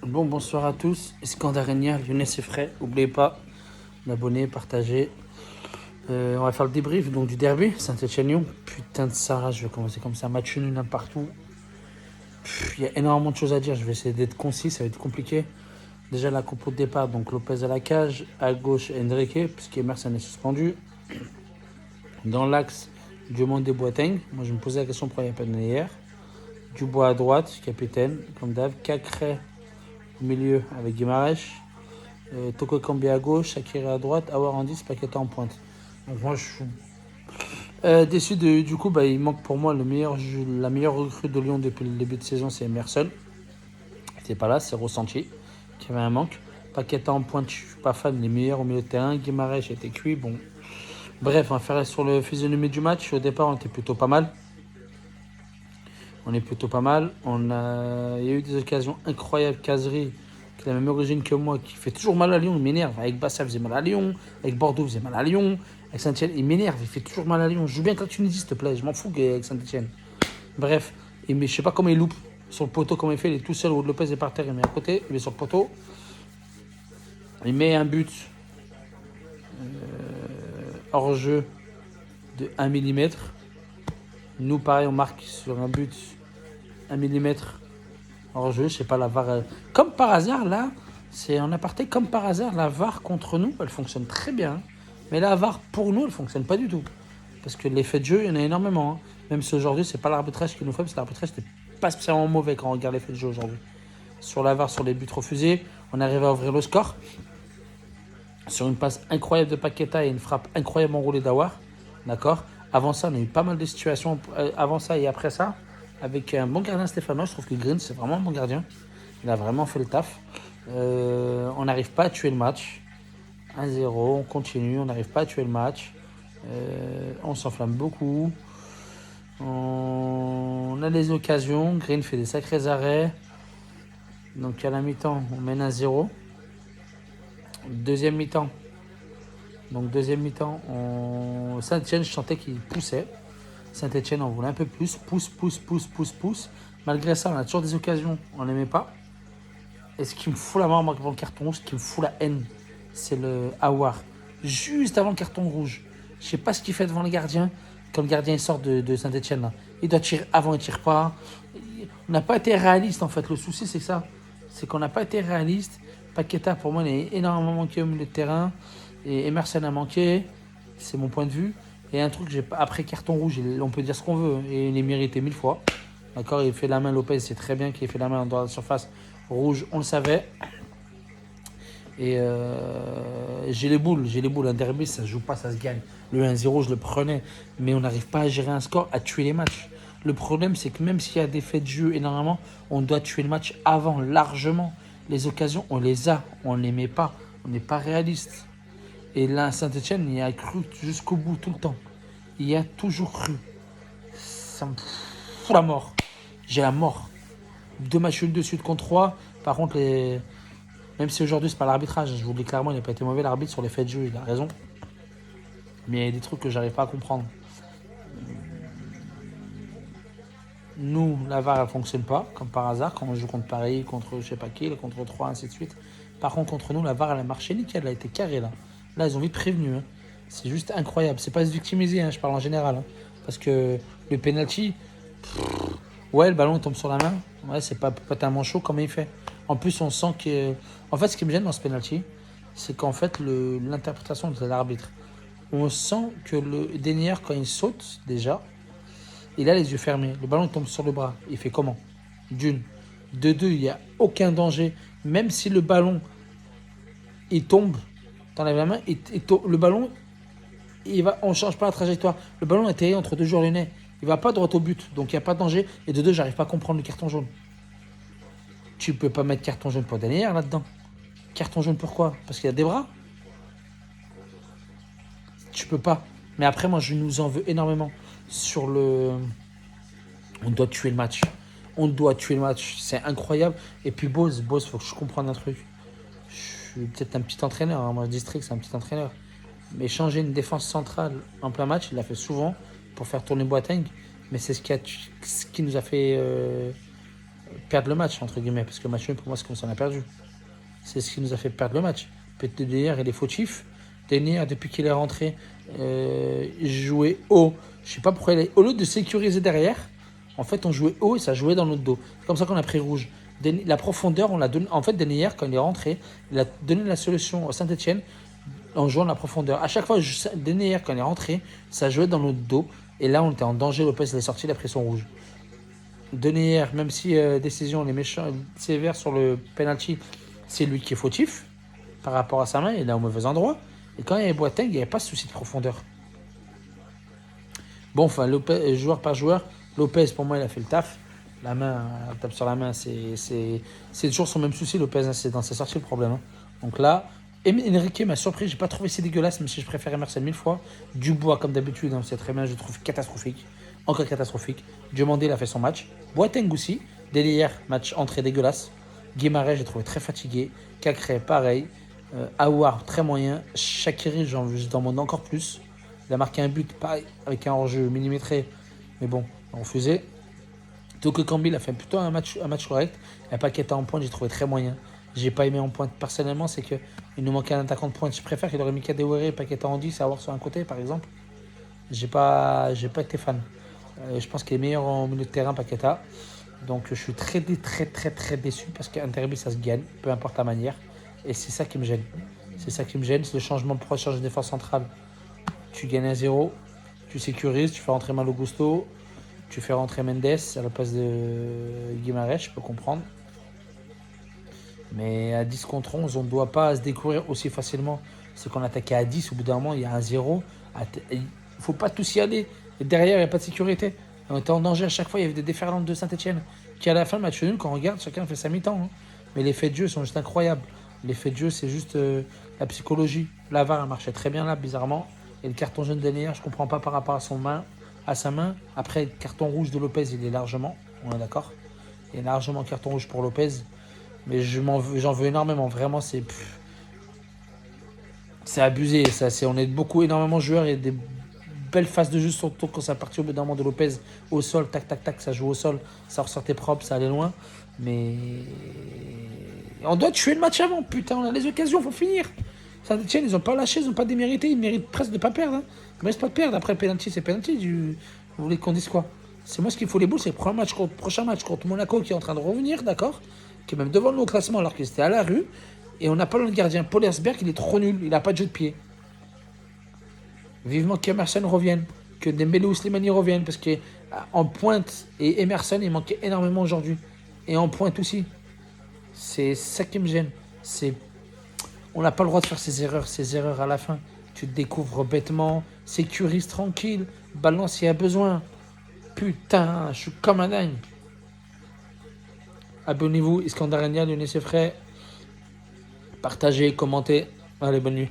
Bon, bonsoir à tous. Iskandarenia, Younes et Fray. N'oubliez pas d'abonner, partager. On va faire le débrief donc, du derby, Saint-Etienne-Lyon. Putain de Sarah, je vais commencer comme ça. Match nul n'importe partout. Il y a énormément de choses à dire. Je vais essayer d'être concis, ça va être compliqué. Déjà, la compo de départ, donc Lopez à la cage. À gauche, Enrique, puisqu'Emerson est suspendu. Dans l'axe, Diomande Boateng. Moi, je me posais la question pourquoi il n'y a pas de hier. Dubois à droite, capitaine, comme d'hab. Cacré au milieu avec Guimaraes. Toko Kambi à gauche, Shakiri à droite, Aouar en 10, Paqueta en pointe. Donc moi je suis déçu du coup, il manque pour moi la meilleure recrue de Lyon depuis le début de saison, c'est Emerson. C'est pas là, c'est ressenti qu'il y avait un manque. Paqueta en pointe, je suis pas fan, les meilleurs au milieu de terrain. Guimaraes était cuit, bon. Bref, on va faire sur le physionomie du match. Au départ, on était plutôt pas mal. Il y a eu des occasions incroyables. Casery, qui a la même origine que moi, qui fait toujours mal à Lyon, il m'énerve. Avec Bassa, il faisait mal à Lyon. Avec Bordeaux, il faisait mal à Lyon. Avec Saint-Etienne, il m'énerve, il fait toujours mal à Lyon. Je joue bien avec la Tunisie, s'il te plaît. Je m'en fous avec Saint-Etienne. Bref, mais je sais pas comment il loupe sur le poteau, comment il fait. Il est tout seul. Aude Lopez est par terre, il met à côté, il met sur le poteau. Il met un but hors jeu de 1 mm. Nous, pareil, on marque sur un but 1 mm hors jeu. Je sais pas, la VAR. Comme par hasard, là, c'est en aparté, comme par hasard, la VAR contre nous, elle fonctionne très bien. Mais la VAR pour nous, elle fonctionne pas du tout. Parce que l'effet de jeu, il y en a énormément. Hein. Même si aujourd'hui, c'est pas l'arbitrage qui nous fait, parce que l'arbitrage n'était pas spécialement mauvais quand on regarde l'effet de jeu aujourd'hui. Sur la VAR, sur les buts refusés, on arrive à ouvrir le score. Sur une passe incroyable de Paqueta et une frappe incroyable enroulée d'Aouar. D'accord. Avant ça, on a eu pas mal de situations. Avant ça et après ça, avec un bon gardien Stéphano, je trouve que Green, c'est vraiment un bon gardien. Il a vraiment fait le taf. On n'arrive pas à tuer le match. 1-0, on continue, on n'arrive pas à tuer le match. On s'enflamme beaucoup. On a des occasions. Green fait des sacrés arrêts. Donc à la mi-temps, on mène 1-0. Deuxième mi-temps. Saint-Etienne, je sentais qu'il poussait. Saint-Etienne, on voulait un peu plus. Pousse. Malgré ça, on a toujours des occasions. On n'aimait pas. Et ce qui me fout la mort, moi, avant le carton rouge, ce qui me fout la haine, c'est le Aouar. Juste avant le carton rouge. Je sais pas ce qu'il fait devant le gardien. Quand le gardien sort de Saint-Etienne, là. Il doit tirer avant, il tire pas. On n'a pas été réaliste, en fait. Le souci, c'est ça. C'est qu'on n'a pas été réaliste. Paqueta, pour moi, il a énormément manqué au milieu de terrain. Et Emerson a manqué. C'est mon point de vue. Et un truc, après carton rouge, on peut dire ce qu'on veut. Et il est mérité 1000 fois. D'accord, il fait la main, Lopez, c'est très bien qu'il ait fait la main dans la surface. Rouge, on le savait. Et j'ai les boules. Un derby, ça se joue pas, ça se gagne. Le 1-0, je le prenais. Mais on n'arrive pas à gérer un score, à tuer les matchs. Le problème, c'est que même s'il y a des faits de jeu énormément, on doit tuer le match avant, largement. Les occasions, on les a. On ne les met pas. On n'est pas réaliste. Et là, Saint-Etienne, il y a cru jusqu'au bout, tout le temps. Il y a toujours cru. Ça me fout la mort. J'ai la mort. 2 matchs nuls de suite contre 3. Par contre, même si aujourd'hui, c'est pas l'arbitrage, je vous le dis clairement, il n'a pas été mauvais l'arbitre sur les faits de jeu, il a raison. Mais il y a des trucs que j'arrive pas à comprendre. Nous, la VAR, elle fonctionne pas, comme par hasard, quand on joue contre Paris, contre je sais pas qui, contre 3, ainsi de suite. Par contre, contre nous, la VAR, elle a marché nickel, elle a été carrée là. Là, ils ont vite prévenu. Hein. C'est juste incroyable. C'est pas se victimiser, hein, je parle en général. Hein. Parce que le penalty, ouais, le ballon tombe sur la main. Ouais, c'est pas tellement chaud comme il fait. En plus, on sent que. En fait, ce qui me gêne dans ce penalty, c'est qu'en fait, l'interprétation de l'arbitre, on sent que le Denier, quand il saute, déjà, il a les yeux fermés. Le ballon tombe sur le bras. Il fait comment? D'une. De deux, il n'y a aucun danger. Même si le ballon, il tombe, t'enlèves la main, le ballon, on ne change pas la trajectoire. Le ballon est atterri entre deux joueurs lyonnais. Il va pas droit au but, donc il n'y a pas de danger. Et de deux, j'arrive pas à comprendre le carton jaune. Tu peux pas mettre carton jaune pour Denier là-dedans. Carton jaune pourquoi? Parce qu'il y a des bras. Tu peux pas. Mais après, moi, je nous en veux énormément sur le. On doit tuer le match. C'est incroyable. Et puis Boz, faut que je comprenne un truc. Je suis peut-être un petit entraîneur. Hein. Moi, District, c'est un petit entraîneur. Mais changer une défense centrale en plein match, il l'a fait souvent pour faire tourner Boateng. Mais c'est ce qui nous a fait perdre le match, entre guillemets, parce que le match nul, pour moi, c'est comme ça on a perdu. C'est ce qui nous a fait perdre le match. Peut-être d'ailleurs, il est fautif. Denier, depuis qu'il est rentré, il jouait haut. Je sais pas pourquoi au lieu de sécuriser derrière, en fait, on jouait haut et ça jouait dans notre dos. C'est comme ça qu'on a pris rouge. La profondeur, on l'a donné. En fait, Denier, quand il est rentré, il a donné la solution à Saint-Etienne en jouant la profondeur. À chaque fois, Denier, quand il est rentré, ça jouait dans notre dos. Et là, on était en danger. Lopez, il est sorti, il a pris son rouge. Denier, même si décision, les méchants, sévère sur le penalty, c'est lui qui est fautif par rapport à sa main, il est au mauvais endroit. Et quand il y avait Boateng, il n'y avait pas de souci de profondeur. Bon, enfin, Lopez, joueur par joueur, Lopez, pour moi, il a fait le taf. La main, la tape sur la main, c'est toujours son même souci, Lopez, hein, c'est dans ses sorties le problème. Hein. Donc là, Enrique m'a surpris, j'ai pas trouvé si dégueulasse, même si je préfère Emerson 1000 fois. Dubois, comme d'habitude, hein, c'est très bien, je trouve catastrophique. Encore catastrophique. Diomandé, il a fait son match. Boateng aussi. Délire, match entrée dégueulasse. Guimarães, j'ai trouvé très fatigué. Cacré, pareil. Aouar, très moyen. Shaqiri, j'en demande encore plus. Il a marqué un but, pareil, avec un hors-jeu millimétré. Mais bon, refusé. Toko Kambi a fait plutôt un match correct. Et Paqueta en pointe, j'ai trouvé très moyen. J'ai pas aimé en pointe personnellement, c'est qu'il nous manquait un attaquant de pointe. Je préfère qu'il aurait mis Kadewere et Paqueta en 10 à avoir sur un côté, par exemple. J'ai pas été fan. Je pense qu'il est meilleur en milieu de terrain, Paqueta. Donc je suis très déçu parce qu'un derby, ça se gagne, peu importe la manière. Et c'est ça qui me gêne. C'est le changement pour changer de défense centrale. Tu gagnes 1-0, tu sécurises, tu fais rentrer Malo Gusto, tu fais rentrer Mendes à la place de Guimarães, je peux comprendre. Mais à 10 contre 11, on ne doit pas se découvrir aussi facilement. C'est qu'on attaquait à 10, au bout d'un moment, il y a un 0. Il ne faut pas tous y aller. Et derrière, il n'y a pas de sécurité. On était en danger à chaque fois, il y avait des déferlantes de Saint-Etienne. Qui à la fin, le match nul, quand on regarde, chacun fait sa mi-temps. Hein. Mais les faits de jeu sont juste incroyables. Les faits de jeu, c'est juste la psychologie. La VAR, elle marchait très bien là, bizarrement. Et le carton jaune d'Anier, je ne comprends pas par rapport à sa main. Après, le carton rouge de Lopez, il est largement, on est d'accord. Il y a largement carton rouge pour Lopez. Mais j'en veux énormément. Vraiment, c'est abusé. On est énormément de joueurs et des belles phases de jeu, surtout quand ça partit au bout d'un moment de Lopez au sol, tac, tac, tac, ça joue au sol, ça ressortait propre, ça allait loin. Mais on doit tuer le match avant, putain, on a les occasions, faut finir. Saint-Etienne, ils n'ont pas lâché, ils n'ont pas démérité, ils méritent presque de ne pas perdre. Hein. Ils ne méritent pas de perdre. Après, le penalty, c'est penalty. Vous voulez qu'on dise quoi? C'est moi ce qu'il faut les boules, c'est le prochain match contre Monaco qui est en train de revenir, d'accord, qui est même devant nous au classement alors qu'il était à la rue. Et on n'a pas le gardien. Paul Hersberg, il est trop nul, il n'a pas de jeu de pied. Vivement qu'Emerson revienne, que Dembélé ou Slimani reviennent, parce qu'en pointe, et Emerson, il manquait énormément aujourd'hui. Et en pointe aussi. C'est ça qui me gêne. On n'a pas le droit de faire ces erreurs à la fin. Tu te découvres bêtement, sécurise tranquille, balance s'il y a besoin. Putain, je suis comme un dingue. Abonnez-vous, Iskandar Renia, Younes Effray. Partagez, commentez. Allez, bonne nuit.